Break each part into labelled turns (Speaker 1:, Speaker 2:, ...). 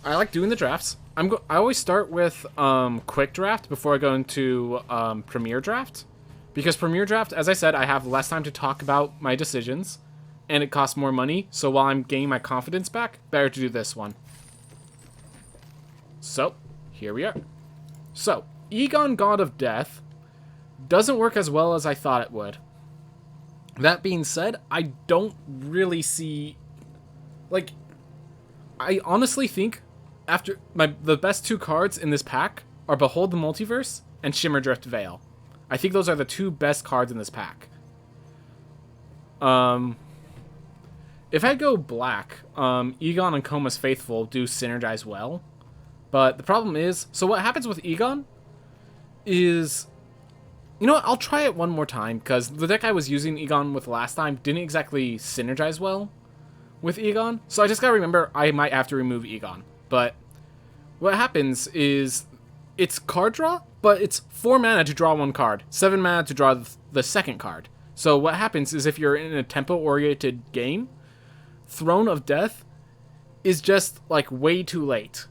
Speaker 1: I like doing the drafts. I always start with quick draft before I go into premier draft, because premier draft, as I said, I have less time to talk about my decisions, and it costs more money. So while I'm gaining my confidence back, better to do this one. So here we are. So Egon, God of Death, doesn't work as well as I thought it would. That being said, I don't really see, like, I honestly think after the best two cards in this pack are Behold the Multiverse and Shimmerdrift Veil. I think those are the two best cards in this pack. If I go black, Egon and Koma's Faithful do synergize well. But the problem is, so what happens with Egon is, you know what, I'll try it one more time, because the deck I was using Egon with last time didn't exactly synergize well with Egon. So I just gotta remember I might have to remove Egon. But what happens is, it's card draw, but it's 4 mana to draw 1 card, 7 mana to draw the second card. So what happens is if you're in a tempo-oriented game, Throne of Death is just, like, way too late.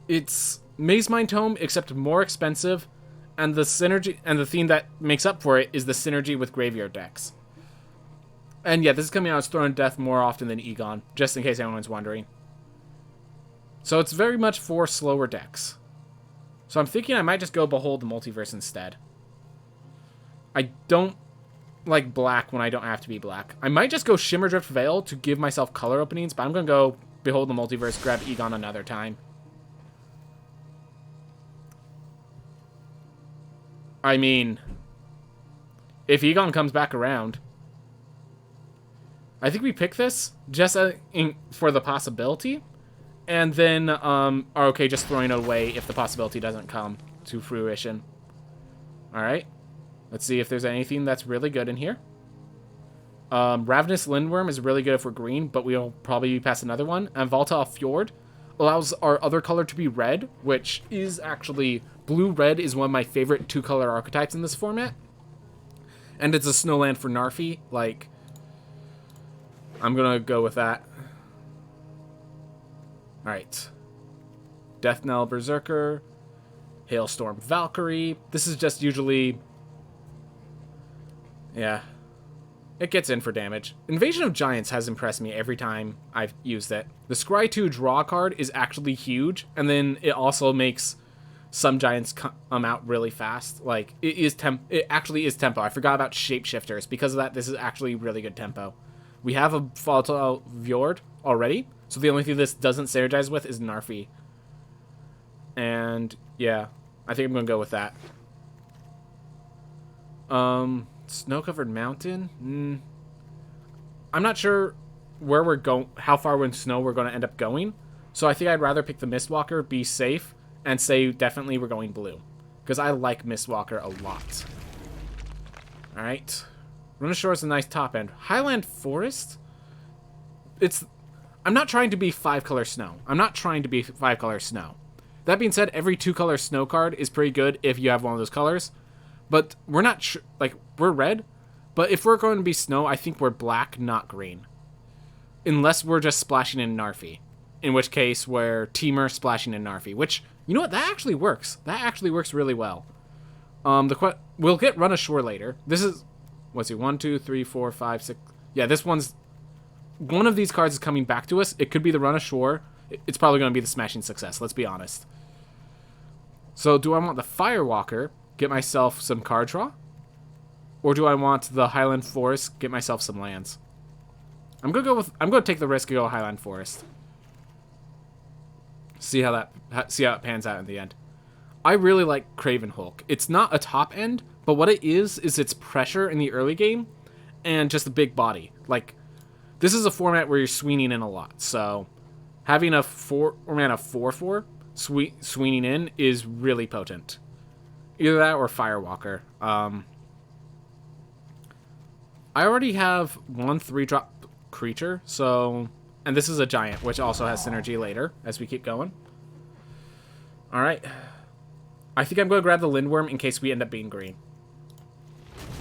Speaker 1: It's Maze Mind Tome, except more expensive, and the synergy and the theme that makes up for it is the synergy with graveyard decks. And yeah, this is coming out as Throne of Death more often than Egon, just in case anyone's wondering. So it's very much for slower decks. So I'm thinking I might just go Behold the Multiverse instead. I don't like black when I don't have to be black. I might just go Shimmerdrift Veil to give myself color openings, but I'm going to go Behold the Multiverse, grab Egon another time. I mean, if Egon comes back around, I think we pick this just for the possibility, and then are okay just throwing it away if the possibility doesn't come to fruition. Alright, let's see if there's anything that's really good in here. Ravenous Lindworm is really good if we're green, but we'll probably pass another one. And Volta Fjord allows our other color to be red, which is actually... Blue-red is one of my favorite 2-color archetypes in this format. And it's a snowland for Narfi. Like, I'm gonna go with that. Alright. Death Knell Berserker. Hailstorm Valkyrie. This is just usually... yeah. It gets in for damage. Invasion of Giants has impressed me every time I've used it. The Scry 2 draw card is actually huge, and then it also makes some giants come out really fast. Like, it actually is tempo. I forgot about Shapeshifters. Because of that, this is actually really good tempo. We have a Volatile Fjord already, so the only thing this doesn't synergize with is Narfi. And, yeah, I think I'm going to go with that. Snow-covered mountain? I'm not sure where we're going, how far in snow we're going to end up going. So I think I'd rather pick the Mistwalker, be safe, and say definitely we're going blue. Because I like Mistwalker a lot. Alright. Runa Shore is a nice top end. Highland Forest? I'm not trying to be 5-color snow. I'm not trying to be 5-color snow. That being said, every 2-color snow card is pretty good if you have one of those colors. But we're not like, we're red. But if we're going to be snow, I think we're black, not green. Unless we're just splashing in Narfi. In which case, we're Temur splashing in Narfi. Which, you know what? That actually works. That actually works really well. We'll get Run Ashore later. This is... What's it? 1, 2, 3, 4, 5, 6... Yeah, this one's... One of these cards is coming back to us. It could be the Run Ashore. It's probably going to be the Smashing Success. Let's be honest. So, do I want the Firewalker? Get myself some card draw? Or do I want the Highland Forest? Get myself some lands? I'm going to take the risk and go Highland Forest. See how it pans out in the end. I really like Craven Hulk. It's not a top end, but what it is its pressure in the early game and just a big body. Like, this is a format where you're swinging in a lot, so having a 4-mana 4/4 swinging in is really potent. Either that or Firewalker. I already have one 3-drop creature, so... And this is a giant, which also has synergy later, as we keep going. Alright. I think I'm going to grab the Lindworm in case we end up being green.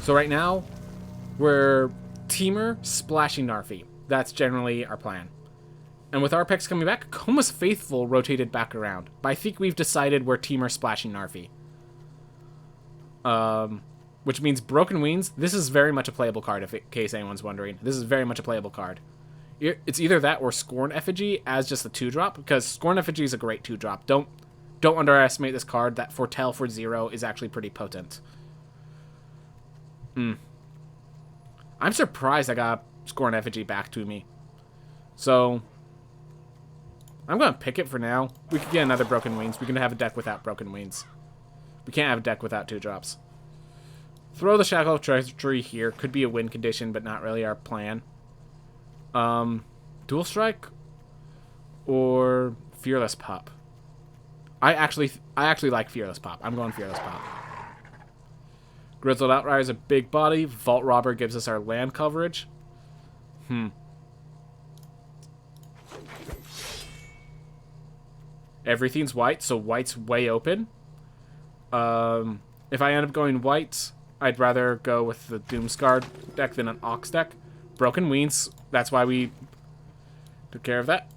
Speaker 1: So right now, we're Temur splashing Narfi. That's generally our plan. And with our picks coming back, Coma's Faithful rotated back around. But I think we've decided we're Temur splashing Narfi. Which means Broken Wings. This is very much a playable card, in case anyone's wondering. This is very much a playable card. It's either that or Scorn Effigy as just a 2-drop, because Scorn Effigy is a great 2-drop. Don't underestimate this card. That Foretell for 0 is actually pretty potent. I'm surprised I got Scorn Effigy back to me. So, I'm going to pick it for now. We could get another Broken Wings. We can have a deck without Broken Wings. We can't have a deck without 2-drops. Throw the Shackle of Treachery here. Could be a win condition, but not really our plan. Dual Strike or Fearless Pup. I actually like Fearless Pup. I'm going Fearless Pup. Grizzled Outrider is a big body. Vault Robber gives us our land coverage. Everything's white, so white's way open. If I end up going white, I'd rather go with the Doomscar deck than an Ox deck. Broken Wings, that's why we took care of that.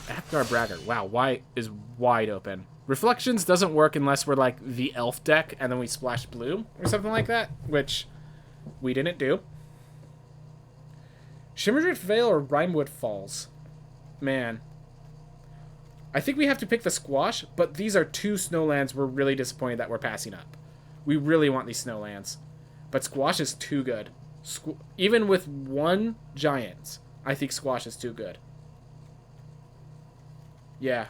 Speaker 1: Apgar Bragger, wow, white is wide open. Reflections doesn't work unless we're like the elf deck and then we splash blue or something like that, which we didn't do. Shimmerdrift Vale or Rimewood Falls? Man. I think we have to pick the Squash, but these are 2 snowlands we're really disappointed that we're passing up. We really want these snowlands. But Squash is too good. Even with 1 Giants, I think Squash is too good. Yeah.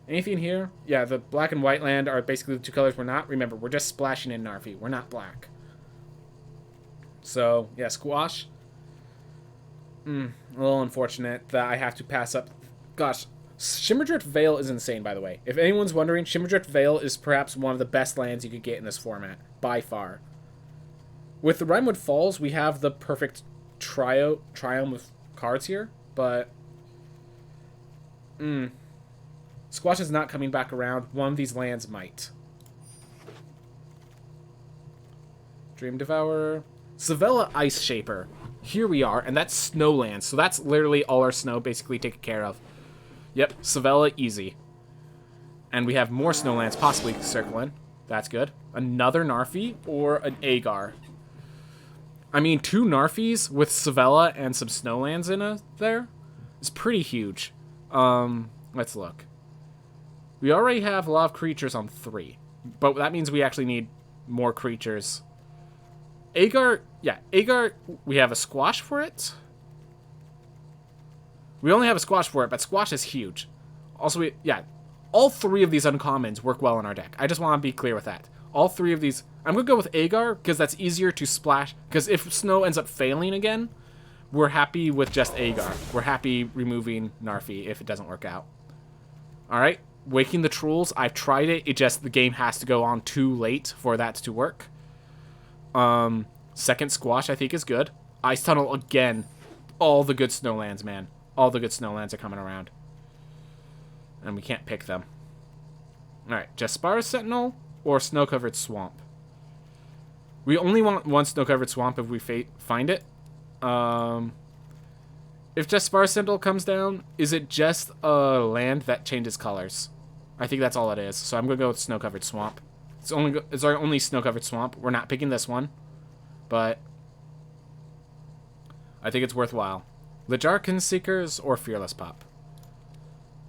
Speaker 1: Anything here? Yeah, the black and white land are basically the 2 colors we're not. Remember, we're just splashing in Narfi. We're not black. So, yeah, Squash. A little unfortunate that I have to pass up. Gosh, Shimmerdrift Vale is insane, by the way. If anyone's wondering, Shimmerdrift Vale is perhaps one of the best lands you could get in this format. By far. With the Rimewood Falls, we have the perfect triumph of cards here, but... Squash is not coming back around. One of these lands might. Dream Devourer. Savella Ice Shaper. Here we are, and that's Snowlands. So that's literally all our snow basically taken care of. Yep, Savella, easy. And we have more Snowlands possibly circling. That's good. Another Narfi or an Agar. I mean, 2 Narfis with Savella and some Snowlands in there is pretty huge. Let's look. We already have a lot of creatures on 3. But that means we actually need more creatures. Agar, yeah, Agar, we have a Squash for it. We only have a Squash for it, but Squash is huge. Also, all 3 of these uncommons work well in our deck. I just want to be clear with that. All 3 of these, I'm going to go with Agar, because that's easier to splash, because if Snow ends up failing again, we're happy with just Agar. We're happy removing Narfi if it doesn't work out. Alright, Waking the Trolls, I've tried it, the game has to go on too late for that to work. Second Squash, I think, is good. Ice Tunnel, again. All the good Snowlands, man. All the good Snowlands are coming around. And we can't pick them. Alright, Jaspara's Sentinel or Snow-Covered Swamp? We only want 1 Snow-Covered Swamp if we find it. If Jaspara's Sentinel comes down, is it just a land that changes colors? I think that's all it is. So I'm going to go with Snow-Covered Swamp. It's our only Snow-Covered Swamp. We're not picking this one. But I think it's worthwhile. Lijar Kinseekers or Fearless Pup?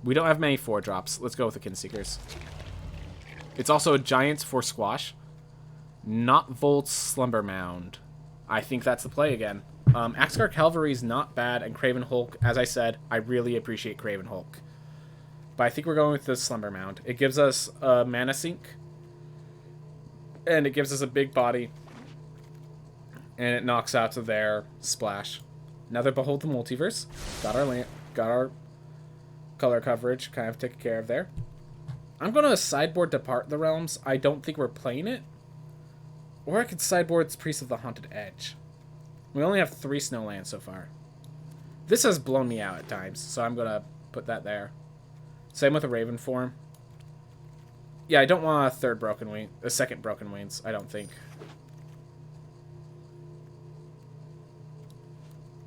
Speaker 1: We don't have many 4-drops. Let's go with the Kinseekers. It's also a Giants for Squash. Not Volt's Slumber Mound. I think that's the play again. Axgar Cavalry is not bad, and Craven Hulk, as I said, I really appreciate Craven Hulk. But I think we're going with the Slumber Mound. It gives us a mana sink. And it gives us a big body. And it knocks out to their splash. Another Behold the Multiverse. Got our color coverage kind of taken care of there. I'm going to sideboard Depart the Realms. I don't think we're playing it. Or I could sideboard Priest of the Haunted Edge. We only have 3 Snowlands so far. This has blown me out at times, so I'm going to put that there. Same with a Raven form. Yeah, I don't want a second Broken Wings, I don't think.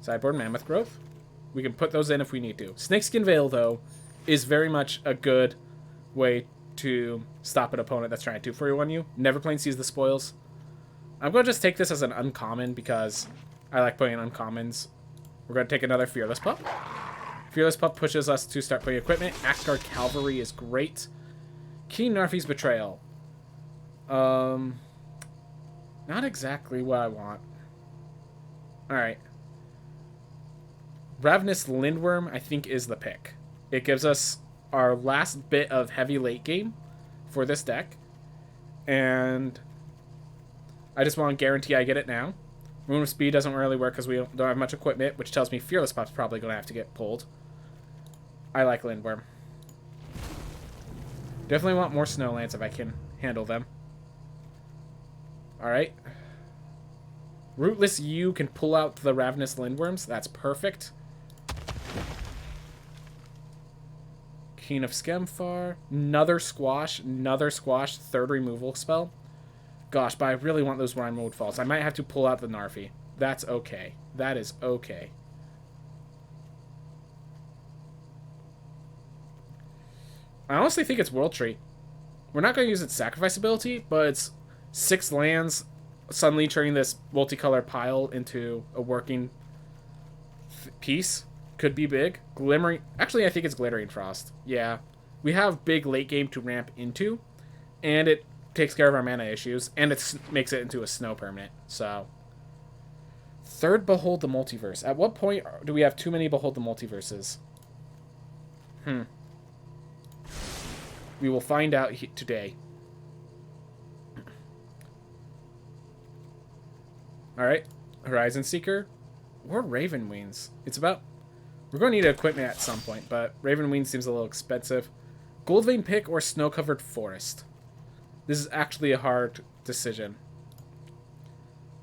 Speaker 1: Sideboard Mammoth Growth. We can put those in if we need to. Snakeskin Veil, though, is very much a good way to stop an opponent that's trying to 2-for-1 you. Neverplane sees the spoils. I'm going to just take this as an uncommon because I like playing uncommons. We're going to take another Fearless Pup. Fearless Pup pushes us to start playing equipment. Axgar Cavalry is great. Keen Narfi's Betrayal. Not exactly what I want. Alright. Ravenous Lindworm, I think, is the pick. It gives us our last bit of heavy late game for this deck. And I just want to guarantee I get it now. Rune of Speed doesn't really work because we don't have much equipment, which tells me Fearless Pup's probably going to have to get pulled. I like Lindworm. Definitely want more Snowlands if I can handle them. Alright. Rootless U can pull out the Ravenous Lindworms. That's perfect. Keen of Skemfar. Another Squash. Another Squash. Third removal spell. Gosh, but I really want those Rhyme Mode Falls. I might have to pull out the Narfi. That's okay. That is okay. I honestly think it's World Tree. We're not going to use its sacrifice ability, but it's 6 lands, suddenly turning this multicolored pile into a working piece. Could be big. Glimmering... Actually, I think it's Glittering Frost. Yeah. We have big late game to ramp into, and it takes care of our mana issues, and it makes it into a snow permanent. So, third Behold the Multiverse. At what point do we have too many Behold the Multiverses? We will find out today. Alright. Horizon Seeker. Or Raven Wings. It's about... We're going to need equipment at some point, but Raven Wings seems a little expensive. Goldvein Pick or Snow-Covered Forest. This is actually a hard decision.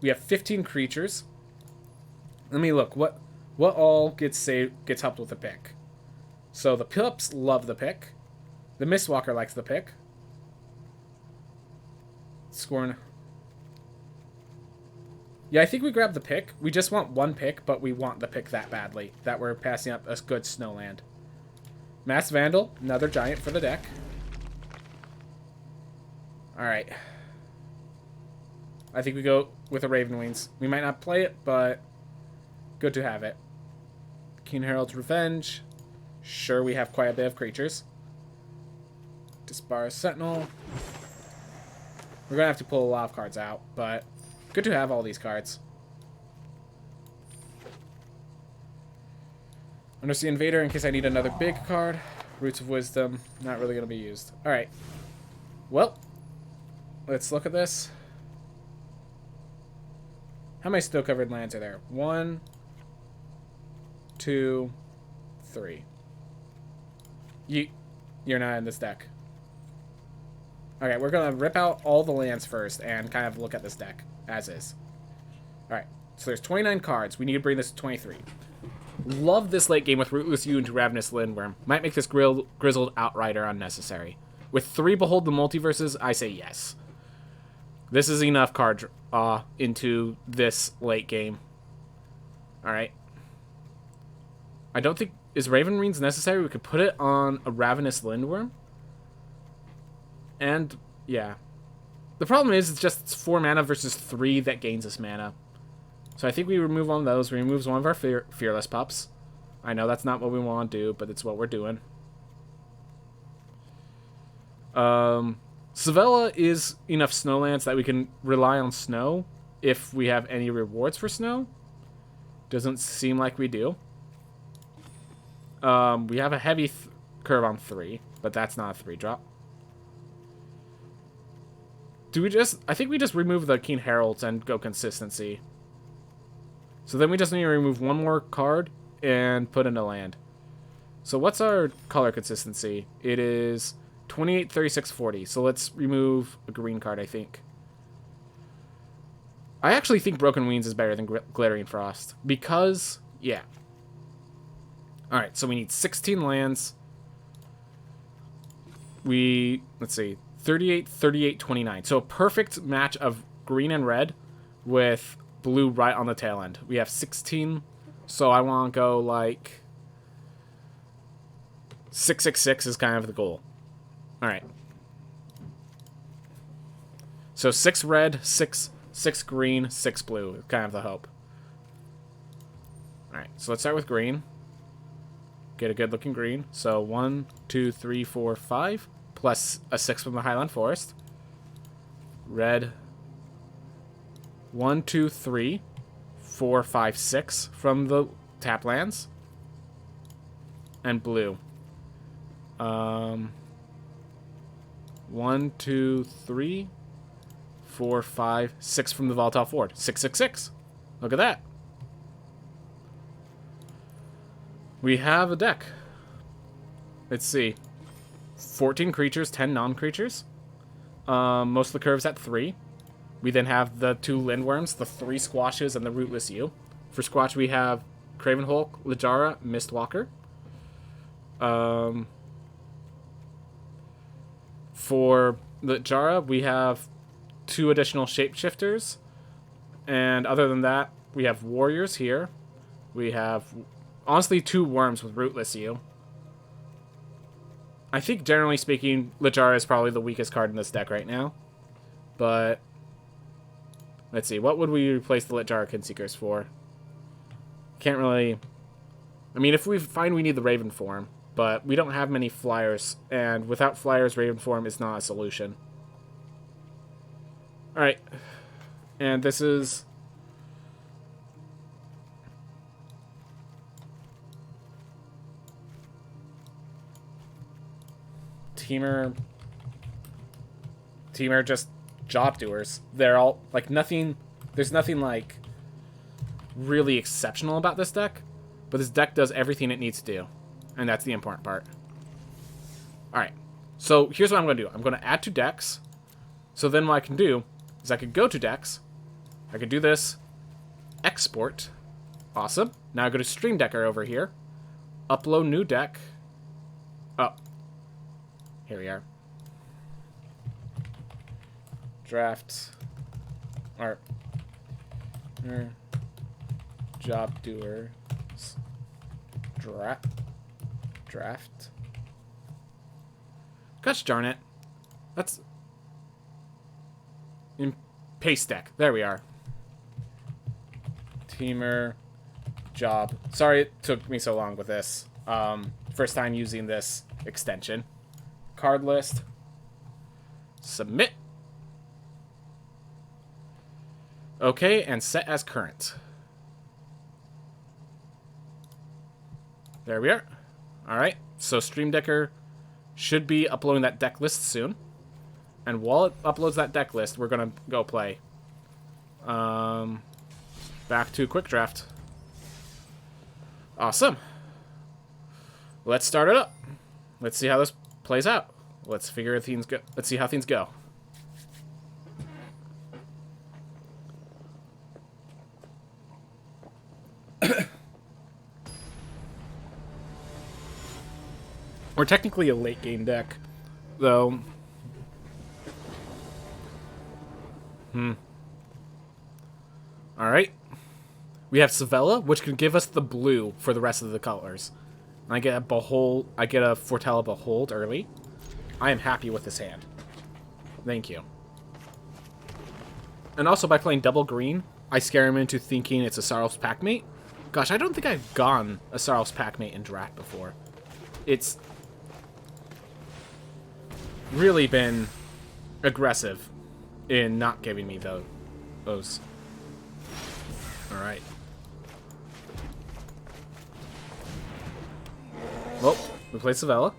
Speaker 1: We have 15 creatures. Let me look. What all gets helped with the pick? So the Pups love the pick. The Mistwalker likes the pick. Scorn. Yeah, I think we grab the pick. We just want one pick, but we want the pick that badly that we're passing up a good Snowland. Mass Vandal, another giant for the deck. Alright. I think we go with a Raven Wings. We might not play it, but good to have it. Keen Herald's Revenge. Sure, we have quite a bit of creatures. Disbar Sentinel. We're going to have to pull a lot of cards out, but good to have all these cards. Undersea Invader in case I need another big card. Roots of Wisdom, not really going to be used. Alright. Well, let's look at this. How many snow-covered lands are there? 1, 2, 3. You're not in this deck. Okay, we're going to rip out all the lands first and kind of look at this deck as is. Alright, so there's 29 cards. We need to bring this to 23. Love this late game with Rootless U into Ravenous Lindworm. Might make this Grizzled Outrider unnecessary. With 3 Behold the Multiverses, I say yes. This is enough card draw into this late game. Alright. I don't think... Is Raven Wings necessary? We could put it on a Ravenous Lindworm. And, yeah. The problem is, it's just 4 mana versus 3 that gains us mana. So I think we remove one of those. We remove one of our Fearless Pups. I know that's not what we want to do, but it's what we're doing. Savella is enough Snowlands that we can rely on snow if we have any rewards for snow. Doesn't seem like we do. We have a heavy curve on 3, but that's not a 3-drop. Do we just... I think we just remove the Keen Heralds and go consistency. So then we just need to remove one more card and put in a land. So what's our color consistency? It is 28, 36, 40. So let's remove a green card, I think. I actually think Broken Wings is better than Glittering Frost. Because, yeah. Alright, so we need 16 lands. Let's see, 38, 38, 29. So a perfect match of green and red with blue right on the tail end. We have 16 So I want to go like 666 is kind of the goal. All right. So 6 red, 6 green, 6 blue is kind of the hope. All right. So let's start with green. Get a good looking green. So 1, 2, 3, 4, 5 plus a 6 from the Highland Forest. Red. 1, 2, 3, 4, 5, 6 from the tap lands. And blue. 1, 2, 3, 4, 5, 6 from the Volatile Ford. 666. Look at that. We have a deck. Let's see. 14 creatures, 10 non-creatures. Most of the curves at 3. We then have the 2 Lindworms, the 3 Squashes, and the Rootless U. For Squash, we have Craven Hulk, Lajara, Mistwalker. For Lajara, we have 2 additional Shapeshifters. And other than that, we have Warriors here. We have, honestly, 2 Worms with Rootless U. I think, generally speaking, Lajara is probably the weakest card in this deck right now. But let's see. What would we replace the Lajara Kinseekers for? Can't really... I mean, if we find we need the Raven form, but we don't have many flyers, and without flyers, Raven form is not a solution. Alright. And this is... Temur just Job-Doers. They're all, like, nothing... There's nothing, like, really exceptional about this deck, but this deck does everything it needs to do, and that's the important part. Alright, so here's what I'm going to do. I'm going to add 2 decks, so then what I can do is I could go to decks, I could do this, export, awesome. Now I go to Stream Decker over here, upload new deck, oh, here we are. Draft, or Job-Doers, draft. Gosh darn it. That's in paste deck. There we are. Temur Job. Sorry it took me so long with this. First time using this extension. Card list. Submit. Okay, and set as current. There we are. Alright, so Stream Decker should be uploading that deck list soon. And while it uploads that deck list, we're going to go play. Back to Quick Draft. Awesome. Let's start it up. Let's see how this plays out. Let's figure things go. Let's see how things go. We're technically a late game deck, though. Alright. We have Savella, which can give us the blue for the rest of the colors. I get a Behold. I get a Foretell Behold early. I am happy with this hand. Thank you. And also, by playing double green, I scare him into thinking it's a Saros Packmate. Gosh, I don't think I've gone a Saros Packmate in draft before. It's really been aggressive in not giving me those. Alright. Well, we play Savella.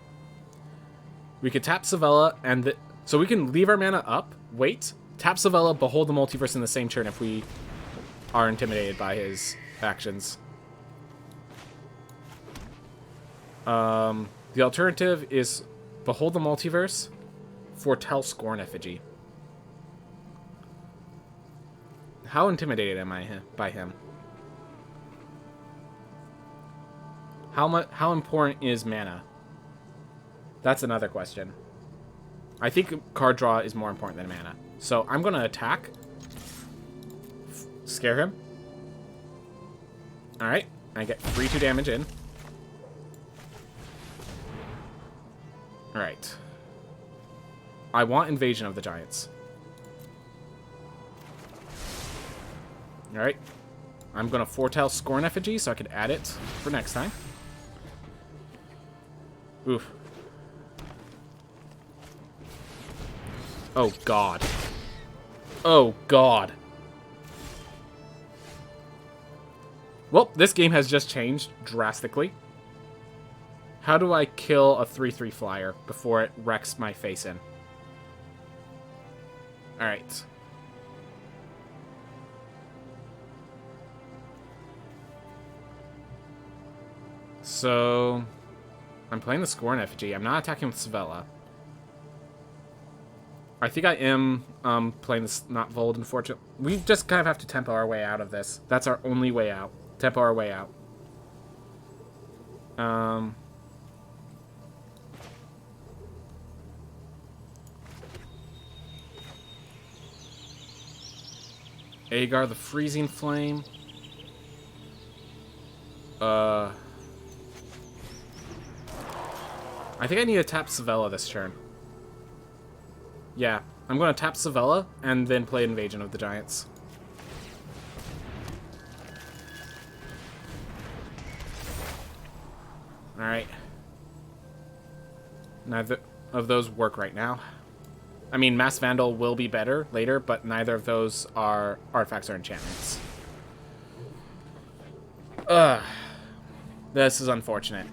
Speaker 1: We could tap Savella, and so we can leave our mana up, wait, tap Savella, behold the Multiverse in the same turn if we are intimidated by his actions. The alternative is behold the Multiverse, foretell Scorn Effigy. How intimidated am I by him? How important is mana? That's another question. I think card draw is more important than mana. So I'm going to attack. Scare him. Alright. I get free 2 damage in. Alright. I want Invasion of the Giants. Alright. I'm going to foretell Scorn Effigy so I can add it for next time. Oof. Oh, God. Oh, God. Well, this game has just changed drastically. How do I kill a 3/3 flyer before it wrecks my face in? Alright. So, I'm playing the Scorn Effigy. I'm not attacking with Svella. I think I am playing this not Vold, unfortunately. We just kind of have to tempo our way out of this. That's our only way out. Tempo our way out. Agar the Freezing Flame. I think I need to tap Svella this turn. Yeah, I'm going to tap Svella and then play Invasion of the Giants. Alright. Neither of those work right now. I mean, Mass Vandal will be better later, but neither of those are artifacts or enchantments. This is unfortunate.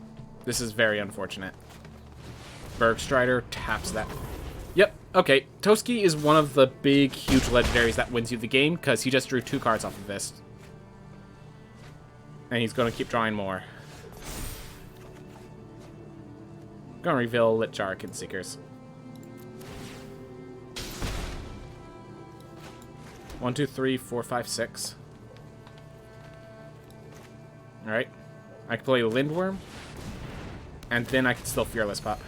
Speaker 1: This is very unfortunate. Bergstrider taps that. Yep, okay. Toski is one of the big, huge legendaries that wins you the game, because he just drew 2 cards off of this. And he's going to keep drawing more. Gonna reveal Lit Jarkin Seekers. 1, 2, 3, 4, 5, 6. Alright. I can play Lindworm. And then I can still Fearless Pup.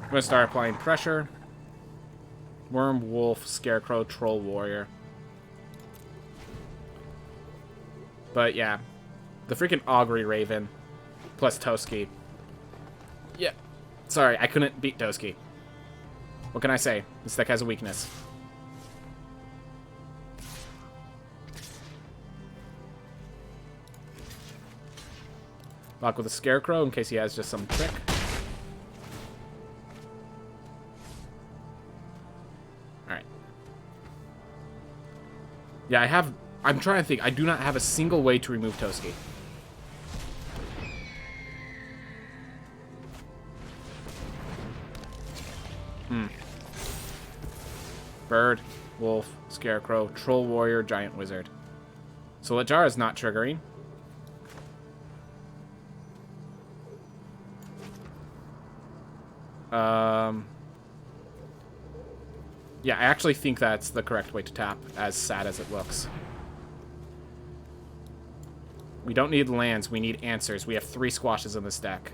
Speaker 1: I'm gonna start applying pressure. Worm, Wolf, Scarecrow, Troll, Warrior. But yeah. The freaking Augury Raven. Plus Toski. Yeah. Sorry, I couldn't beat Toski. What can I say? This deck has a weakness. Lock with a Scarecrow in case he has just some trick. Alright. Yeah, I'm trying to think. I do not have a single way to remove Toski. Bird, Wolf, Scarecrow, Troll Warrior, Giant Wizard. So Lajara is not triggering. Yeah, I actually think that's the correct way to tap, as sad as it looks. We don't need lands, we need answers. We have 3 squashes in this deck.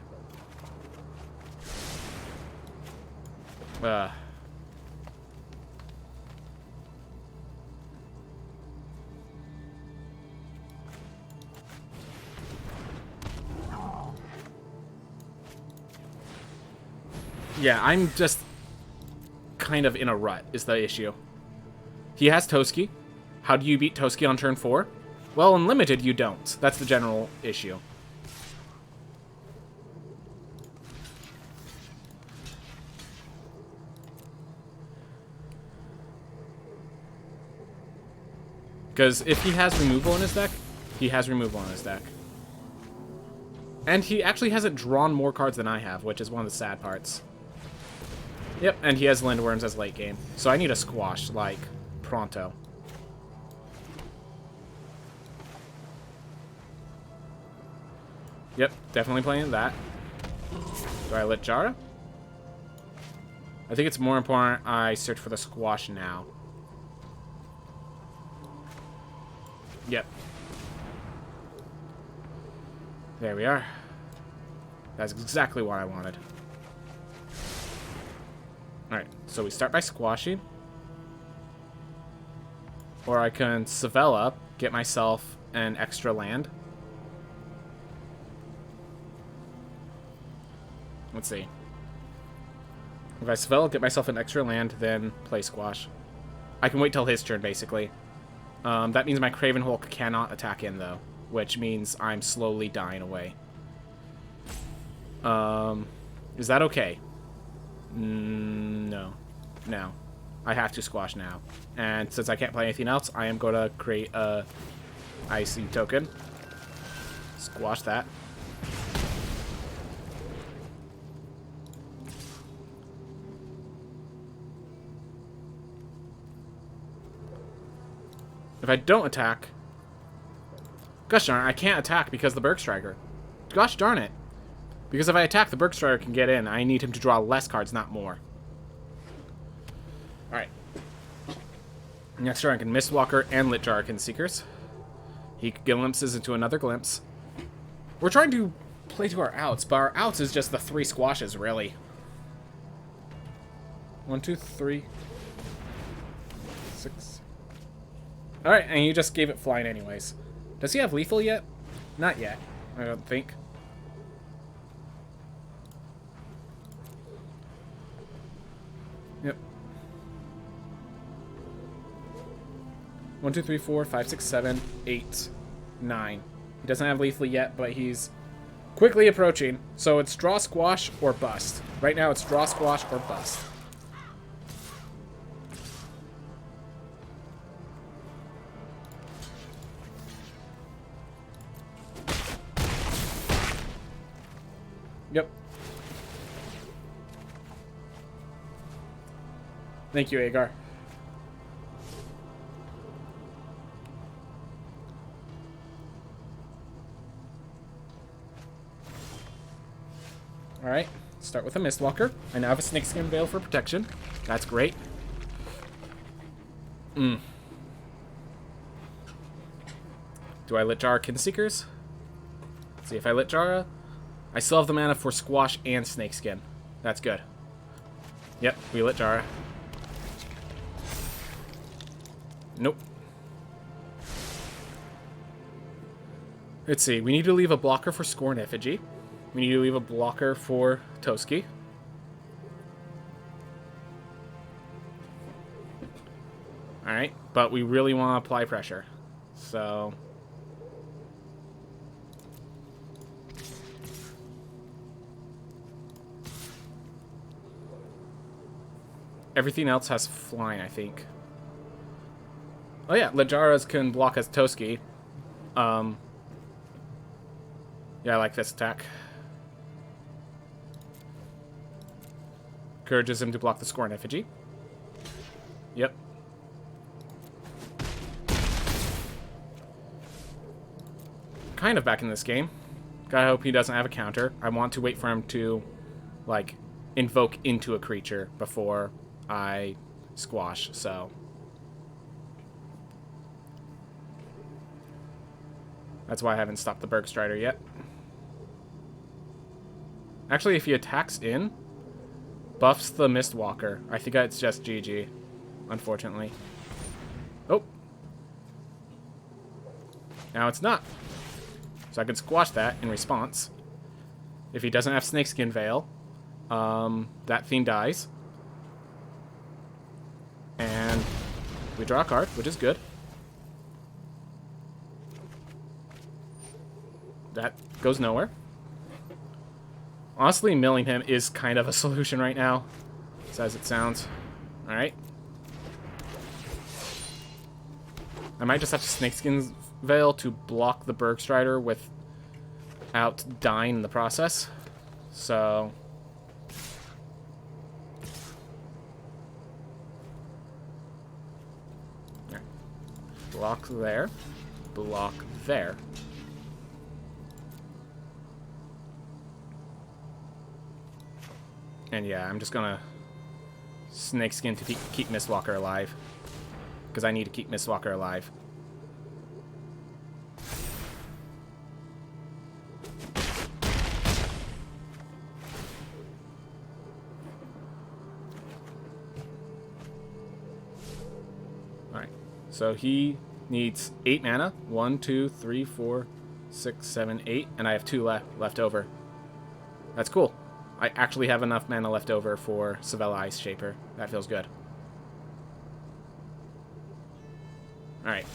Speaker 1: Yeah, I'm just kind of in a rut, is the issue. He has Toski. How do you beat Toski on turn 4? Well, in Limited, you don't. That's the general issue. Because if he has removal in his deck, he has removal in his deck. And he actually hasn't drawn more cards than I have, which is one of the sad parts. Yep, and he has Lindworms as late game. So I need a squash, like, pronto. Yep, definitely playing that. Do I let Jara? I think it's more important I search for the squash now. Yep. There we are. That's exactly what I wanted. Alright, so we start by squashing. Or I can Savella, get myself an extra land. Let's see. If I spell, get myself an extra land, then play Squash. I can wait till his turn, basically. That means my Craven Hulk cannot attack in, though, which means I'm slowly dying away. Is that okay? No. No. I have to Squash now. And since I can't play anything else, I am going to create a Icy token. Squash that. If I don't attack... Gosh darn it, I can't attack because the Berg Striker. Gosh darn it. Because if I attack, the Berg Striker can get in. I need him to draw less cards, not more. Alright. Next turn I can Mistwalker and Lit Jarkin Seekers. He glimpses into another glimpse. We're trying to play to our outs, but our outs is just the 3 squashes, really. 1, 2, 3, 6. Alright, and you just gave it flying anyways. Does he have lethal yet? Not yet, I don't think. Yep. 1, 2, 3, 4, 5, 6, 7, 8, 9. He doesn't have lethal yet, but he's quickly approaching. So it's draw, squash, or bust. Right now it's draw, squash, or bust. Yep. Thank you, Agar. Alright, start with a Mistwalker. I now have a Snakeskin Veil for protection. That's great. Do I Lit Jar Kinseekers? Let's see if I Lit Jara. I still have the mana for Squash and Snakeskin. That's good. Yep, we Lit Jara. Nope. Let's see, we need to leave a blocker for Scorn Effigy. We need to leave a blocker for Toski. Alright, but we really want to apply pressure. So... everything else has flying, I think. Oh yeah, Lejaras can block as Toski. Yeah, I like this attack. Encourages him to block the Scorn Effigy. Yep. Kind of back in this game. Gotta hope he doesn't have a counter. I want to wait for him to, like, invoke into a creature before I squash, so... that's why I haven't stopped the Berg Strider yet. Actually, if he attacks in, buffs the Mistwalker. I think it's just GG, unfortunately. Oh. Now it's not. So I could squash that in response. If he doesn't have Snakeskin Veil, that Fiend dies. And we draw a card, which is good. That goes nowhere. Honestly, milling him is kind of a solution right now, as it sounds. Alright. I might just have to Snakeskin Veil to block the Berg Strider without dying in the process. So... right. Block there. Block there. And yeah, I'm just gonna Snakeskin to keep Mistwalker alive. Because I need to keep Mistwalker alive. Alright, so he Needs 8 mana. 1, 2, 3, 4, 6, 7, 8. And I have 2 left over. That's cool. I actually have enough mana left over for Sevella Ice Shaper. That feels good. Alright.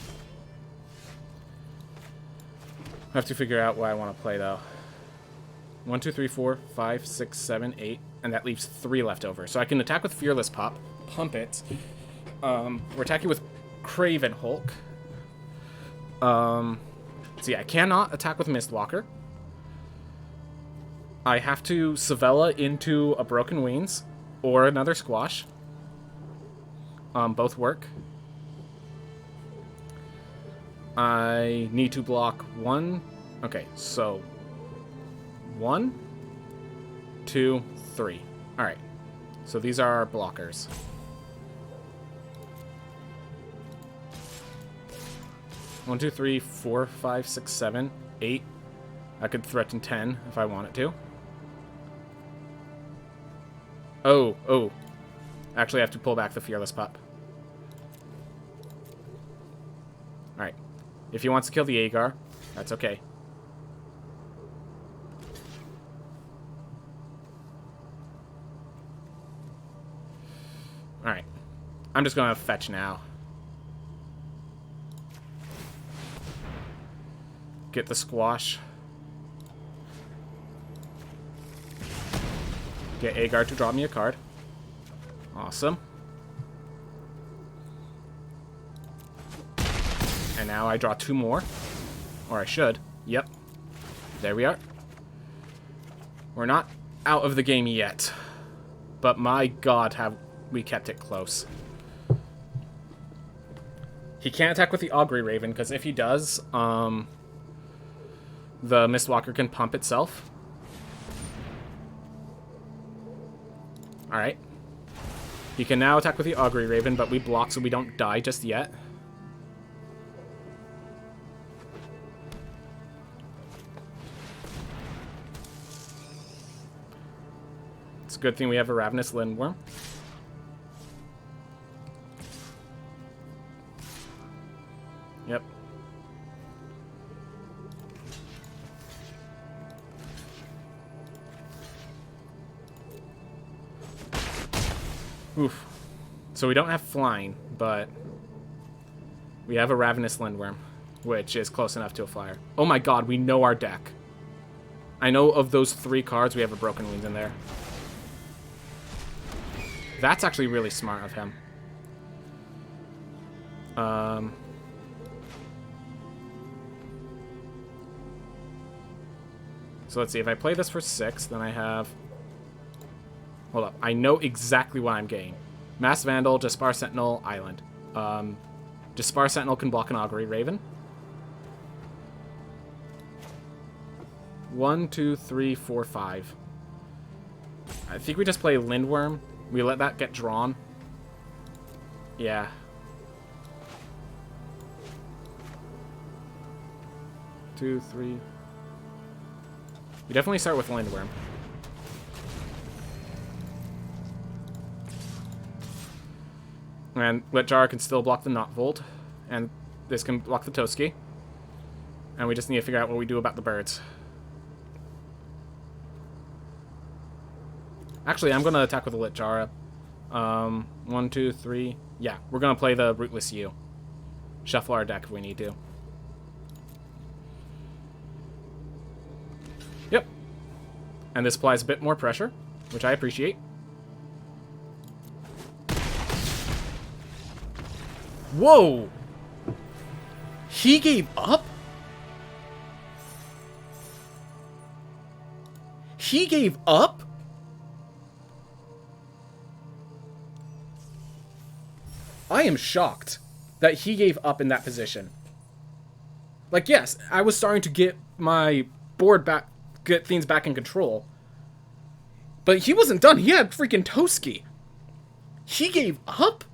Speaker 1: I have to figure out what I want to play, though. 1, 2, 3, 4, 5, 6, 7, 8. And that leaves 3 left over. So I can attack with Fearless Pop. Pump it. We're attacking with Craven Hulk. So yeah, I cannot attack with Mistwalker. I have to Sevella into a Broken Wings or another Squash. Both work. I need to block 1. Okay, so 1, 2, 3. Alright. So these are our blockers. One, 2, 3, 4, 5, 6, 7, 8. I could threaten 10 if I wanted to. Oh. Actually, I have to pull back the Fearless Pup. Alright. If he wants to kill the Agar, that's okay. Alright. I'm just gonna fetch now. Get the Squash. Get Agar to draw me a card. Awesome. And now I draw 2 more. Or I should. Yep. There we are. We're not out of the game yet. But my god, have we kept it close. He can't attack with the Augury Raven, because if he does, the Mistwalker can pump itself. Alright. He can now attack with the Augury Raven, but we block so we don't die just yet. It's a good thing we have a Ravenous Lindworm. Yep. Oof. So we don't have flying, but we have a Ravenous Lindworm, which is close enough to a flyer. Oh my god, we know our deck. I know of those 3 cards, we have a Broken Wings in there. That's actually really smart of him. So let's see, if I play this for 6, then I have... Hold up, I know exactly what I'm getting. Mass Vandal, Jaspar Sentinel, Island. Jaspar Sentinel can block an Augury Raven. 1, 2, 3, 4, 5. I think we just play Lindworm. We let that get drawn. Yeah. Two, 3. We definitely start with Lindworm. And Litjar can still block the Notvolt. And this can block the Toski. And we just need to figure out what we do about the birds. Actually, I'm going to attack with the Litjara. 1, 2, 3. Yeah, we're going to play the Rootless U. Shuffle our deck if we need to. Yep. And this applies a bit more pressure, which I appreciate. Whoa! He gave up? He gave up? I am shocked that he gave up in that position. Like, yes, I was starting to get my board back, get things back in control. But he wasn't done. He had freaking Toski. He gave up?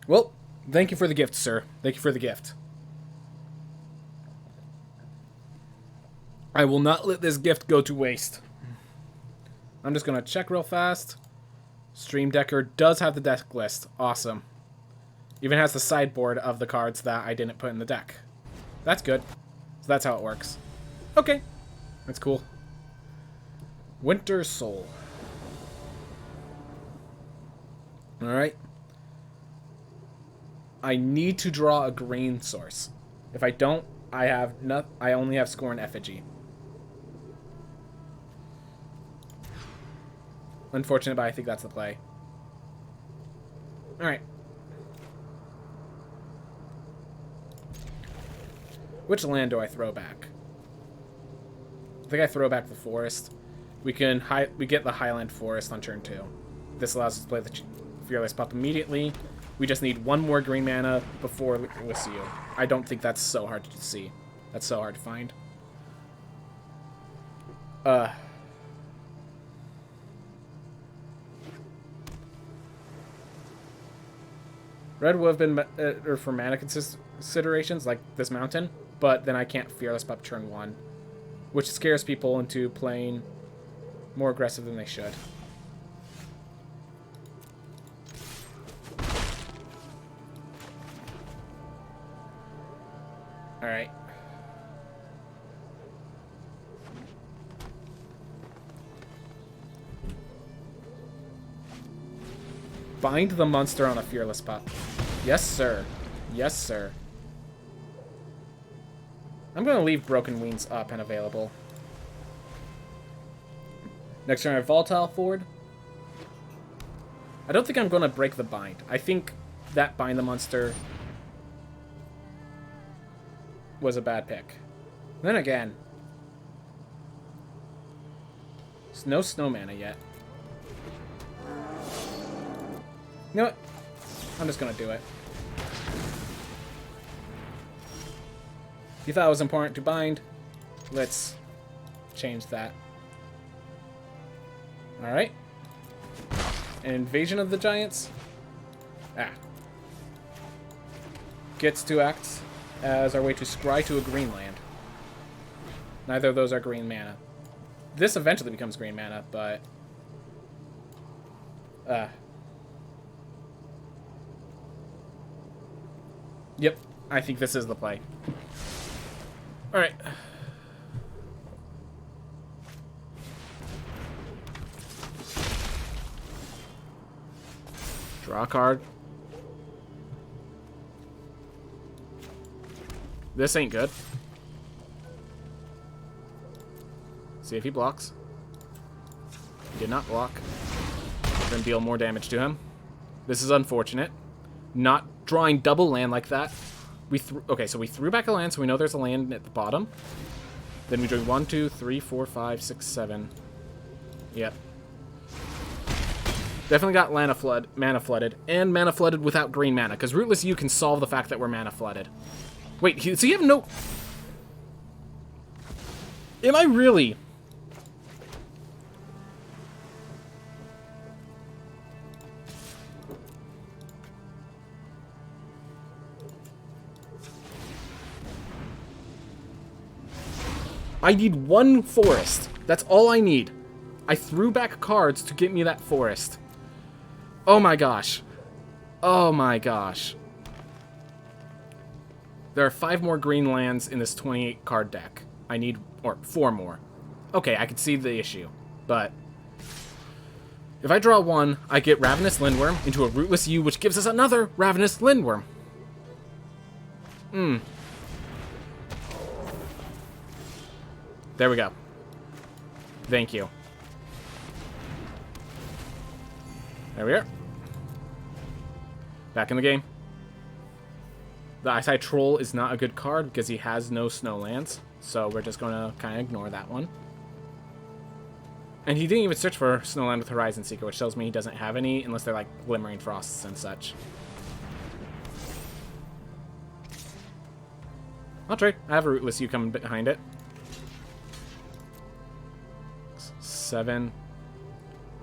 Speaker 1: Well, thank you for the gift, sir. Thank you for the gift. I will not let this gift go to waste. I'm just going to check real fast. Stream Decker does have the deck list. Awesome. Even has the sideboard of the cards that I didn't put in the deck. That's good. So that's how it works. Okay. That's cool. Winter Soul. Alright. I need to draw a green source. If I don't, I only have Scorn Effigy. Unfortunate, but I think that's the play. Alright. Which land do I throw back? I think I throw back the forest. We get the Highland Forest on turn 2. This allows us to play the Fearless Pup immediately. We just need one more green mana before Lucio. I don't think that's so hard to see. That's so hard to find. Red would have been for mana considerations, like this mountain, but then I can't Fearless Pup turn 1, which scares people into playing more aggressive than they should. Alright. Bind the monster on a Fearless Pup. Yes, sir. Yes, sir. I'm going to leave Broken Wings up and available. Next turn I have Volatile forward. I don't think I'm going to break the bind. I think that Bind the Monster was a bad pick. Then again, there's no snow mana yet. You know what? I'm just going to do it. You thought it was important to bind. Let's change that. Alright. An Invasion of the Giants. Gets to act as our way to scry to a green land. Neither of those are green mana. This eventually becomes green mana, but... Yep, I think this is the play. Alright. Draw a card. This ain't good. See if he blocks. He did not block. We're gonna deal more damage to him. This is unfortunate. Not drawing double land like that. Okay, so we threw back a land, so we know there's a land at the bottom. Then we drew 1, 2, 3, 4, 5, 6, 7. Yep. Definitely got mana flooded, and mana flooded without green mana, because Rootless U can solve the fact that we're mana flooded. Wait, so you have no... Am I really... I need one forest. That's all I need. I threw back cards to get me that forest. Oh my gosh. Oh my gosh. There are 5 more green lands in this 28 card deck. I need, or 4 more. Okay, I can see the issue, but if I draw 1, I get Ravenous Lindworm into a Rootless U, which gives us another Ravenous Lindworm. There we go. Thank you. There we are. Back in the game. The Eyesight Troll is not a good card because he has no snow lands, so we're just going to kind of ignore that one. And he didn't even search for Snowland with Horizon Seeker, which tells me he doesn't have any unless they're like Glimmering Frosts and such. I'll trade. I have a Rootless U coming behind it. 7.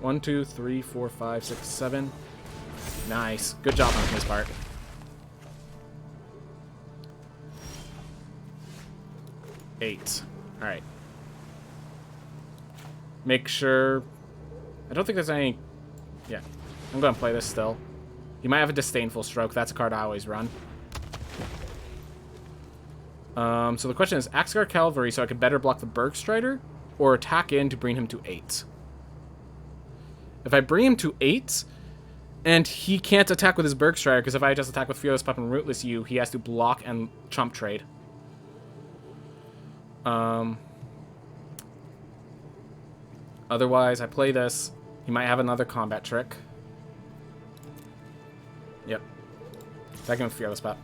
Speaker 1: 1, 2, 3, 4, 5, 6, 7. Nice. Good job on his part. Eight. Alright. Make sure... I don't think there's any... Yeah. I'm going to play this still. He might have a Disdainful Stroke. That's a card I always run. So the question is, Axgar Cavalry so I could better block the Bergstrider, or attack in to bring him to 8? If I bring him to 8, and he can't attack with his Bergstrider, because if I just attack with Fearless Pup and Rootless You, he has to block and chump trade. Otherwise, I play this. He might have another combat trick. Yep. Attack him with Fearless Pup.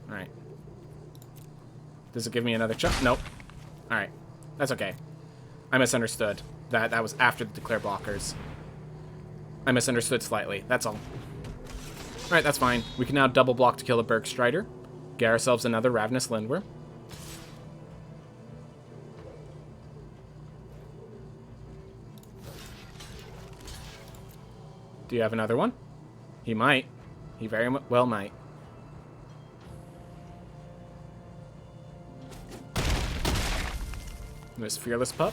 Speaker 1: Alright. Does it give me another chump? Nope. Alright. That's okay. I misunderstood. That was after the declare blockers. I misunderstood slightly. That's all. Alright, that's fine. We can now double block to kill the Bergstrider. Get ourselves another Ravenous Lindworm. Do you have another one? He might. He very well might. This Fearless Pup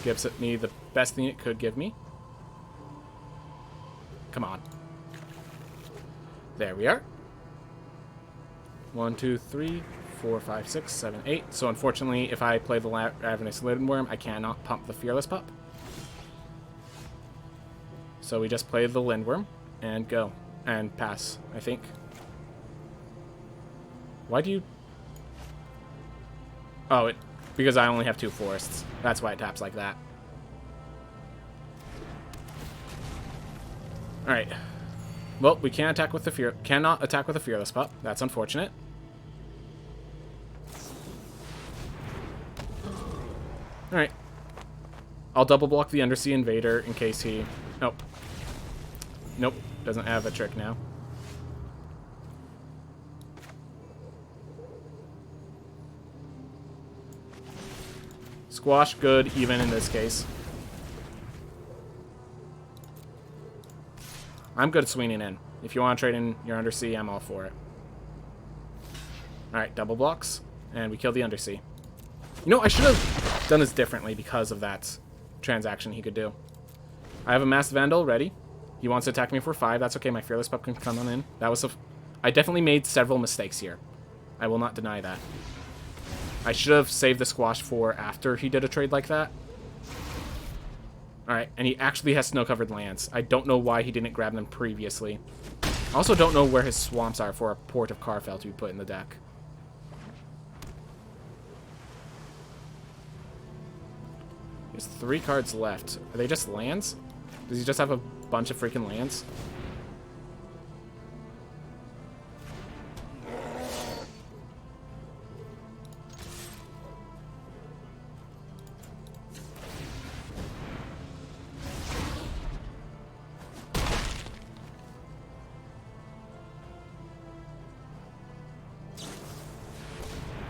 Speaker 1: gives it me the best thing it could give me. Come on. There we are. 1, 2, 3, 4, 5, 6, 7, 8. So unfortunately, if I play the Ravenous Lindworm, I cannot pump the Fearless Pup. So we just play the Lindworm and go. And pass, I think. Why do you... Oh, because I only have 2 forests. That's why it taps like that. Alright. Well, we can't attack with the cannot attack with a Fearless Pup. That's unfortunate. Alright. I'll double block the Undersea Invader in case he... Nope. Nope. Doesn't have a trick now. Squash good, even in this case. I'm good at swinging in. If you want to trade in your Undersea, I'm all for it. Alright, double blocks. And we kill the Undersea. You know, I should have done this differently because of that transaction he could do. I have a Masked Vandal ready. He wants to attack me for 5. That's okay, my Fearless Pup can come on in. That was I definitely made several mistakes here. I will not deny that. I should have saved the Squash for after he did a trade like that. Alright, and he actually has snow-covered lands. I don't know why he didn't grab them previously. I also don't know where his swamps are for a Port of Karfell to be put in the deck. He has 3 cards left. Are they just lands? Does he just have a bunch of freaking lands?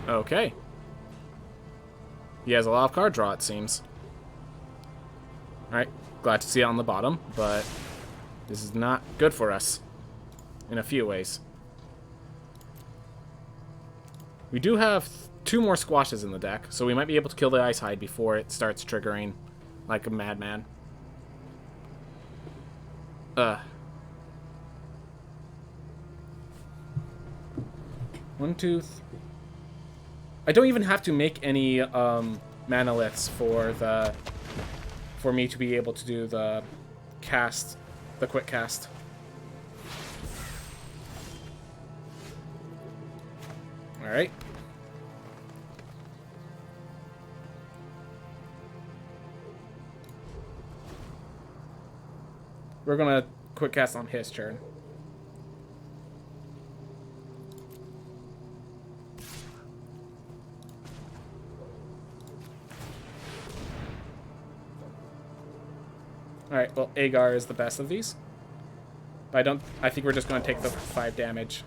Speaker 1: Okay. He has a lot of card draw, it seems. Alright, glad to see it on the bottom, but this is not good for us in a few ways. We do have 2 more Squashes in the deck, so we might be able to kill the Ice Hide before it starts triggering like a madman. 1, 2, 3. I don't even have to make any manoliths for me to be able to do the cast, the quick cast. All right. We're gonna quick cast on his turn. Alright, well, Agar is the best of these. But I think we're just going to take the 5 damage.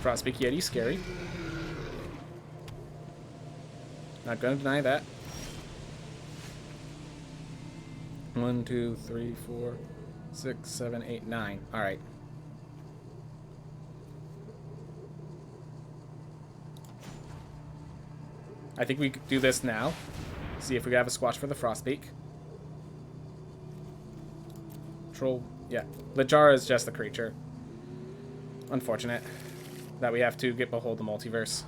Speaker 1: Frostpeak Yeti, scary. Not going to deny that. 1, 2, 3, 4, 6, 7, 8, 9. Alright. I think we could do this now. See if we have a squash for the Frostpeak. Troll, yeah. Littjara is just a creature. Unfortunate that we have to get Behold the Multiverse.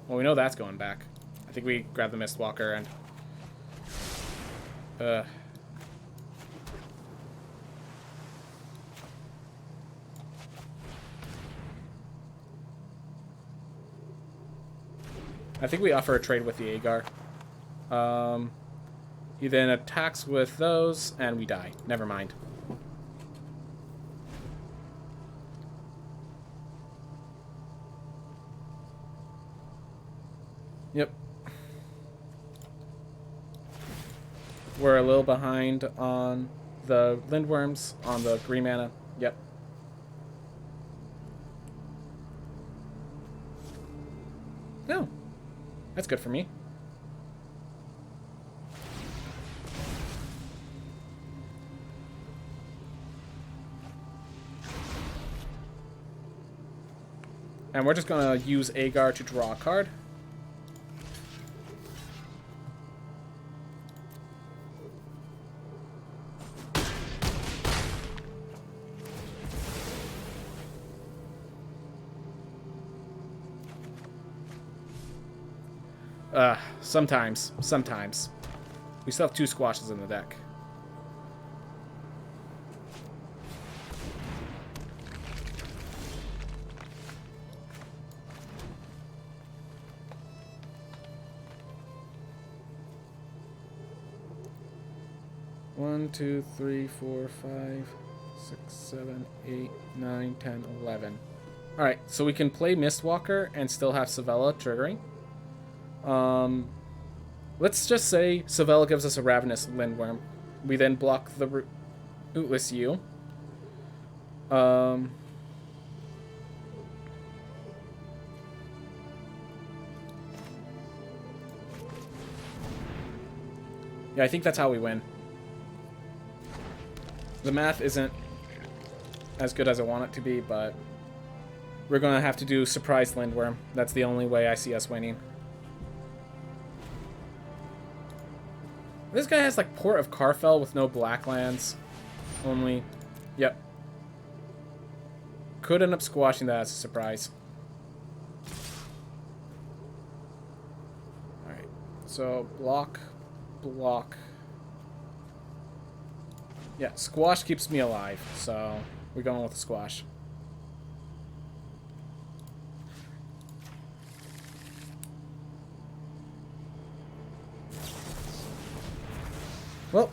Speaker 1: Well, we know that's going back. I think we grab the Mistwalker and... I think we offer a trade with the Agar. He then attacks with those, and we die. Never mind. Yep. We're a little behind on the Lindworms, on the green mana. Yep. No. That's good for me. And we're just going to use Agar to draw a card. Sometimes. We still have 2 squashes in the deck. One, 2, 3, 4, 5, 6, 7, 8, 9, 10, 11. Alright, so we can play Mistwalker and still have Savella triggering. Let's just say Savella gives us a Ravenous Lindworm. We then block the Rootless U. Yeah, I think that's how we win. The math isn't as good as I want it to be, but we're going to have to do Surprise Lindworm. That's the only way I see us winning. This guy has, like, Port of Carfell with no black lands. Only. Yep. Could end up squashing that as a surprise. Alright. So, block. Yeah, squash keeps me alive, so we're going with the squash. Well,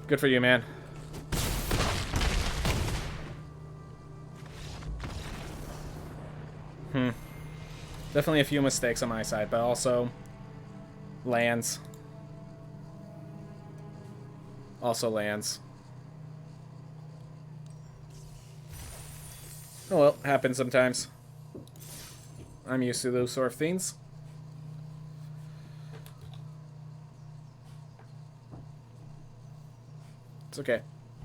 Speaker 1: good for you, man. Definitely a few mistakes on my side, but also lands. Also lands. Oh well, happens sometimes. I'm used to those sort of things. It's okay.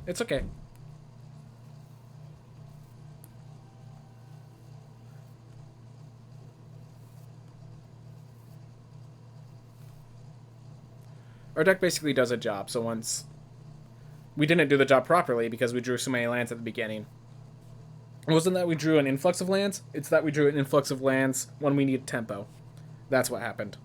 Speaker 1: It's okay. Our deck basically does a job, so once... We didn't do the job properly because we drew so many lands at the beginning. It wasn't that we drew an influx of lands, it's that we drew an influx of lands when we needed tempo. That's what happened.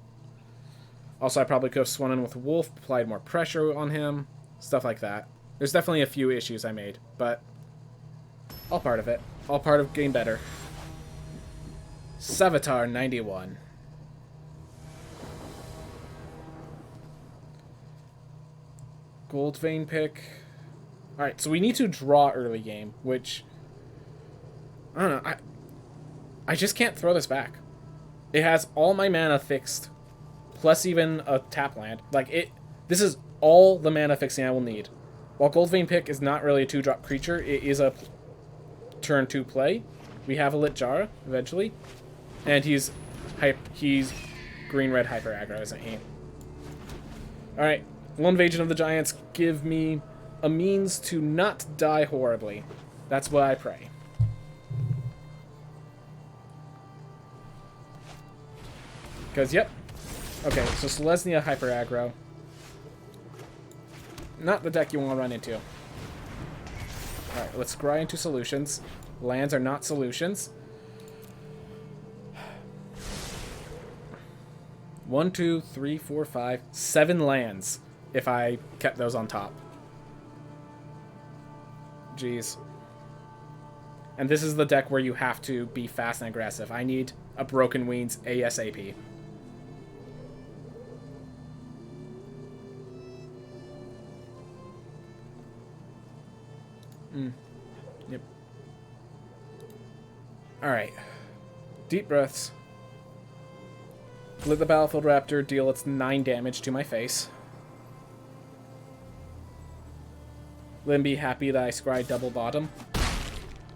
Speaker 1: Also, I probably could have swung in with Wolf, applied more pressure on him, stuff like that. There's definitely a few issues I made, but all part of it. All part of getting better. Savitar 91. Gold Vein pick. Alright, so we need to draw early game, which... I don't know, I just can't throw this back. It has all my mana fixed, plus even a tap land. Like, this is all the mana fixing I will need. While Gold Vein pick is not really a 2-drop creature, it is a turn 2 play. We have a Littjara, eventually. And he's green-red hyper aggro, isn't he? Alright. One Invasion of the Giants, give me a means to not die horribly. That's what I pray. Because, yep. Okay, so Selesnya hyper aggro. Not the deck you want to run into. Alright, let's scry into solutions. Lands are not solutions. 1, 2, 3, 4, 5, 7 lands if I kept those on top. Jeez. And this is the deck where you have to be fast and aggressive. I need a Broken Wings ASAP. Yep. Alright. Deep breaths. Let the Battlefield Raptor deal its 9 damage to my face. Let him be happy that I scry double bottom.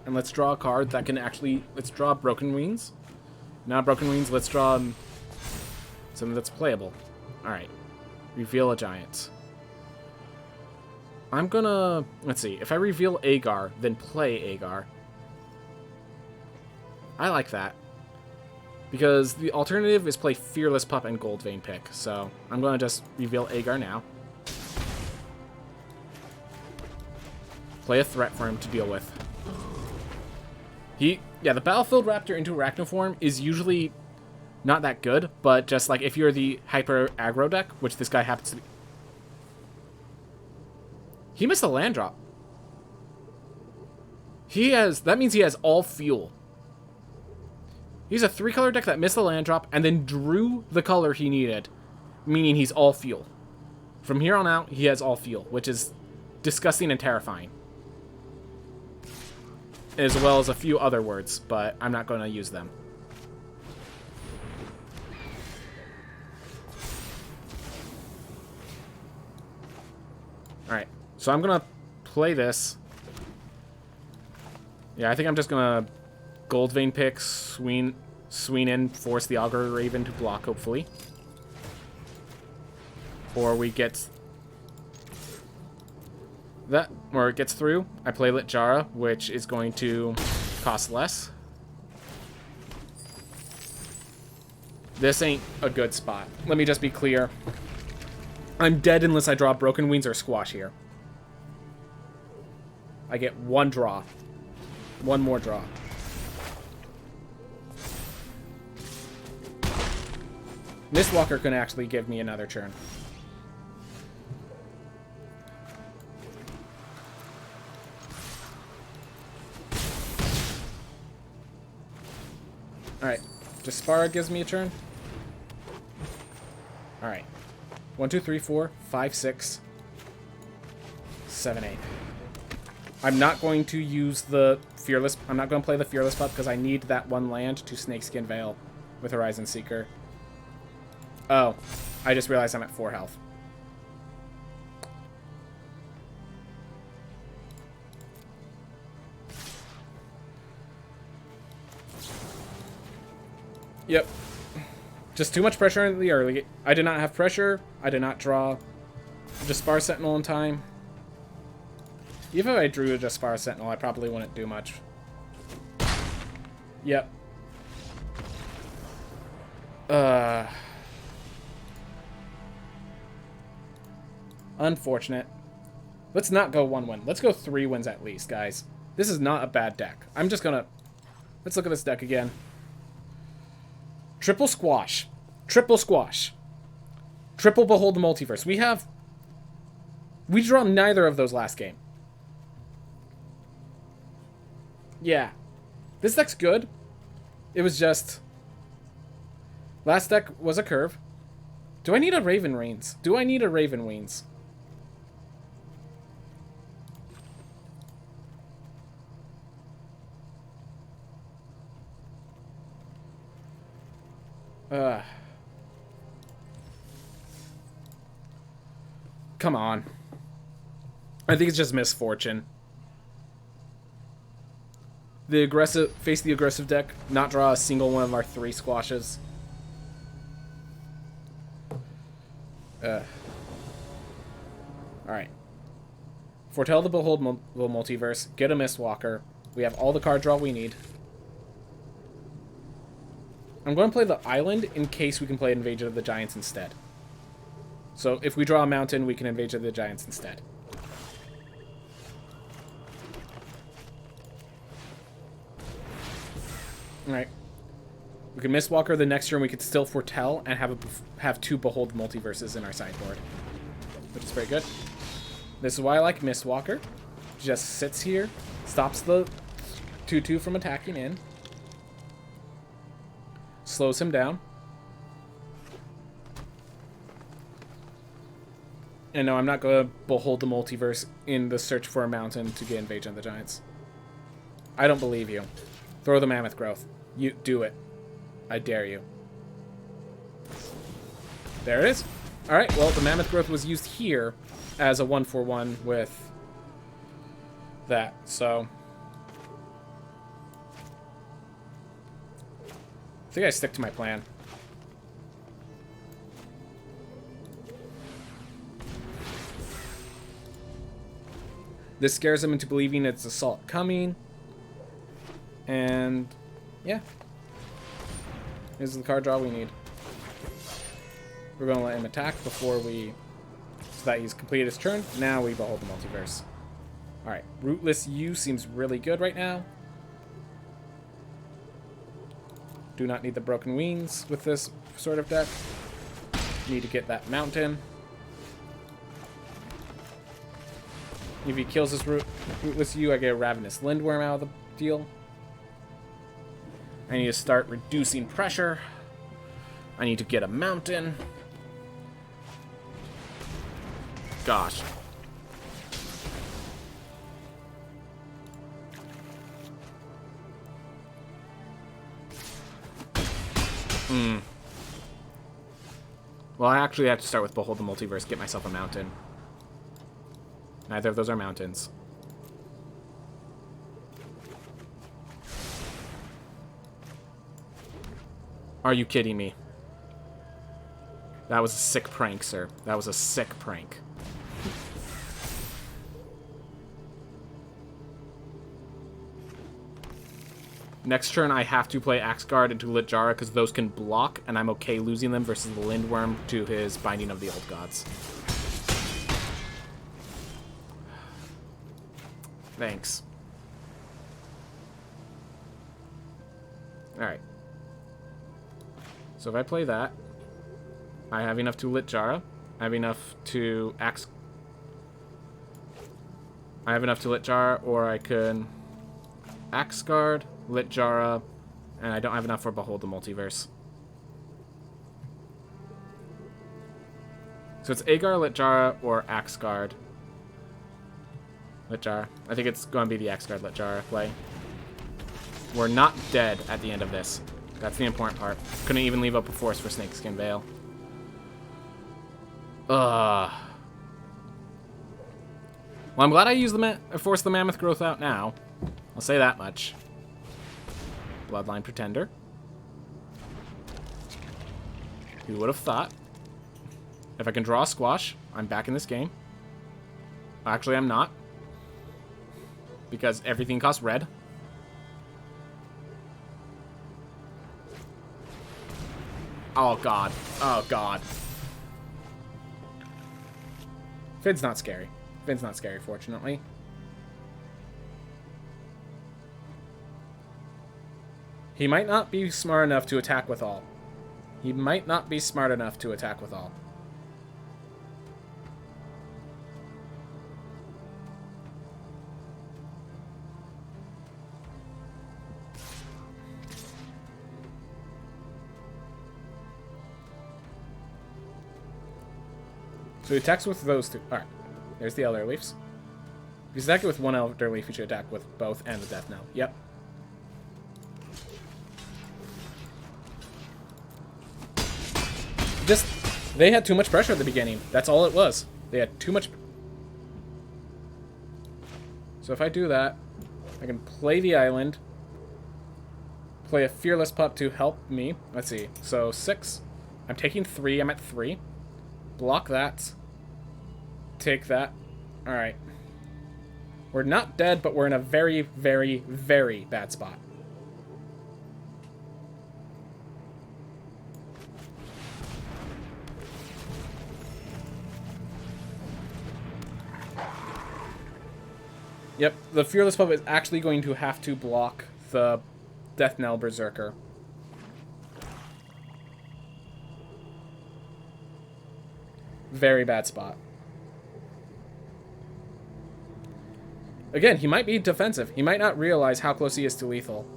Speaker 1: And let's draw a card that can actually... Let's draw Broken Wings. Not Broken Wings, let's draw something that's playable. Alright. Reveal a Giant. I'm gonna... Let's see. If I reveal Agar, then play Agar. I like that. Because the alternative is play Fearless Pup and Goldvein Pick. So I'm gonna just reveal Agar now. Play a threat for him to deal with. Yeah, the Battlefield Raptor into Arachnoform is usually not that good, but just like if you're the hyper aggro deck, which this guy happens to be. He missed a land drop. That means he has all fuel. He's a 3-color deck that missed the land drop and then drew the color he needed, meaning he's all fuel. From here on out, he has all fuel, which is disgusting and terrifying. As well as a few other words, but I'm not going to use them. Alright, so I'm going to play this. Yeah, I think I'm just going to Goldvein Pick, swing in, force the Augur Raven to block, hopefully. Or we get... that, or it gets through. I play Litjara, which is going to cost less. This ain't a good spot. Let me just be clear. I'm dead unless I draw Broken Wings or Squash here. I get 1 draw. 1 more draw. Mistwalker can actually give me another turn. Alright. Jaspara gives me a turn. Alright. 1, 2, 3, 4, 5, 6, 7, 8. I'm not going to use the Fearless... I'm not going to play the Fearless Pup because I need that 1 land to Snakeskin Veil with Horizon Seeker. Oh. I just realized I'm at 4 health. Yep. Just too much pressure in the early. I did not have pressure. I did not draw Jaspar Sentinel in time. Even if I drew a Jaspar Sentinel, I probably wouldn't do much. Yep. Unfortunate. Let's not go 1 win. Let's go 3 wins at least, guys. This is not a bad deck. I'm just gonna... Let's look at this deck again. Triple Squash. Triple Squash. Triple Behold the Multiverse. We draw neither of those last game. Yeah. This deck's good. It was just... Last deck was a curve. Do I need a Raven Reigns? Do I need a Raven Wings? Come on. I think it's just misfortune. Face the aggressive deck, not draw a single one of our 3 squashes. Alright. Foretell the Behold the Multiverse, get a Mistwalker. We have all the card draw we need. I'm going to play the island in case we can play Invasion of the Giants instead. So if we draw a mountain, we can Invasion of the Giants instead. Alright. We can Mistwalker the next turn. We could still Foretell and have 2 Behold Multiverses in our sideboard, which is very good. This is why I like Mistwalker. Just sits here, stops the 2/2 from attacking in, slows him down. And no, I'm not going to Behold the Multiverse in the search for a mountain to get Invasion of the Giants. I don't believe you. Throw the Mammoth Growth. You do it. I dare you. There it is. Alright, well, the Mammoth Growth was used here as a 1/1 with that, so... I think I stick to my plan. This scares him into believing it's assault coming. And, yeah. Here's the card draw we need. We're going to let him attack before we... so that he's completed his turn. Now we Behold the Multiverse. Alright, Rootless U seems really good right now. Do not need the Broken Wings with this sort of deck. Need to get that mountain. If he kills this Rootless U, I get a Ravenous Lindworm out of the deal. I need to start reducing pressure. I need to get a mountain. Gosh. Well, I actually have to start with Behold the Multiverse, get myself a mountain. Neither of those are mountains. Are you kidding me? That was a sick prank, sir. That was a sick prank. Next turn, I have to play Axe Guard into Litjara because those can block, and I'm okay losing them versus the Lindworm to his Binding of the Old Gods. Thanks. Alright. So if I play that, I have enough to Litjara. I have enough to Axe... I have enough to Litjara, or I can Axe Guard, Litjara, and I don't have enough for Behold the Multiverse. So it's Agar, Litjara, or Axe Guard. Litjara. I think it's going to be the Axe Guard Litjara play. We're not dead at the end of this. That's the important part. Couldn't even leave up a force for Snakeskin Veil. Ugh. Well, I'm glad I used forced the Mammoth Growth out now. I'll say that much. Bloodline Pretender. Who would have thought? If I can draw a Squash, I'm back in this game. Actually, I'm not. Because everything costs red. Oh, God. Oh, God. Finn's not scary. Finn's not scary, fortunately. He might not be smart enough to attack with all. He might not be smart enough to attack with all. So he attacks with those two. Alright. There's the Elder Leafs. If he's attacking with one Elder Leaf, he should attack with both and the Death Knell. Yep. They had too much pressure at the beginning. That's all it was. They had too much... So if I do that, I can play the island, play a Fearless Pup to help me. Let's see. So 6. I'm taking 3. I'm at 3. Block that. Take that. Alright. We're not dead, but we're in a very, very, very bad spot. Yep, the Fearless Pup is actually going to have to block the Death Knell Berserker. Very bad spot. Again, he might be defensive. He might not realize how close he is to lethal.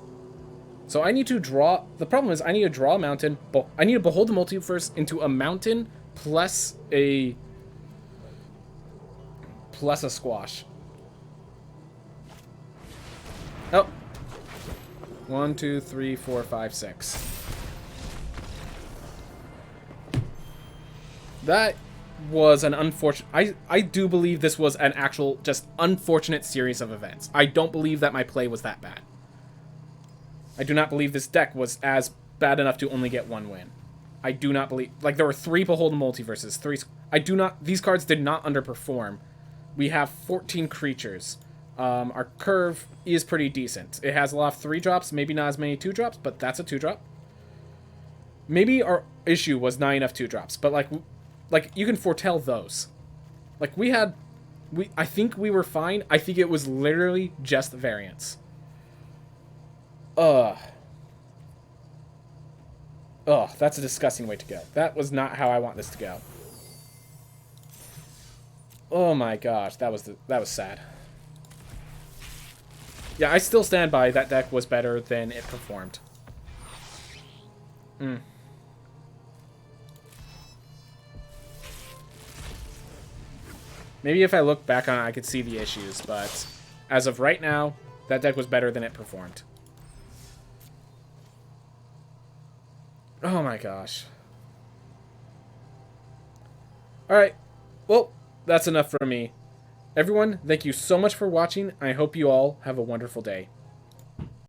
Speaker 1: So I need to draw... The problem is I need to draw a mountain. I need to behold the multiverse into a mountain plus a squash. Oh. 1, 2, 3, 4, 5, 6. That was an unfortunate... I do believe this was an actual, just unfortunate series of events. I don't believe that my play was that bad. I do not believe this deck was as bad enough to only get one win. I do not believe... Like, there were 3 Beholden Multiverses. 3... I do not... These cards did not underperform. We have 14 creatures. Our curve is pretty decent. It has a lot of 3-drops, maybe not as many 2-drops, but that's a 2-drop. Maybe our issue was not enough 2-drops, but, like, you can foretell those. Like, I think we were fine. I think it was literally just variance. Ugh, that's a disgusting way to go. That was not how I want this to go. Oh my gosh, that was sad. Yeah, I still stand by that deck was better than it performed. Maybe if I look back on it, I could see the issues, but as of right now, that deck was better than it performed. Oh my gosh. Alright, well, that's enough for me. Everyone, thank you so much for watching. I hope you all have a wonderful day.